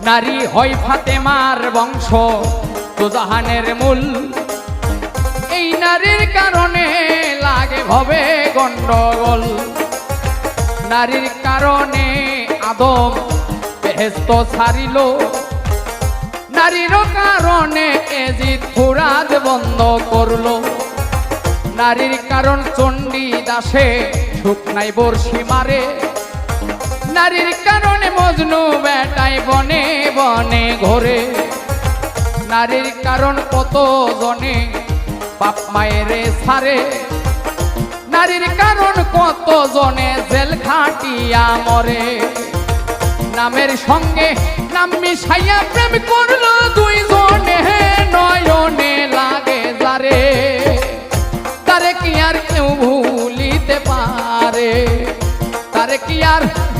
নারী হয় ফাতেমার বংশ দুজাহানের মূল। এই নারীর কারণে লাগে ভবে গন্ডগোল। নারীর কারণে আদম বেহেশত ছাড়িল। নারীর কারণে এজিদ ফুরাত বন্ধ করল। নারীর কারণ চণ্ডী দাসে শুকনাই বর্ষি মারে। নারীর কারণে মজনু বেটাই বনে বনে ঘোরে। নারীর কারণ কত জনে বাপ মায়েরে ছাড়ে। নারীর কারণ কত জনে জেল খাটিয়া মরে। নামের সঙ্গে নাম মিশাইয়া প্রেম করলো দুইজনে নয়নে লাগে যারে। তারে কি আর কেউ ভুলিতে পারে? তারে কি আর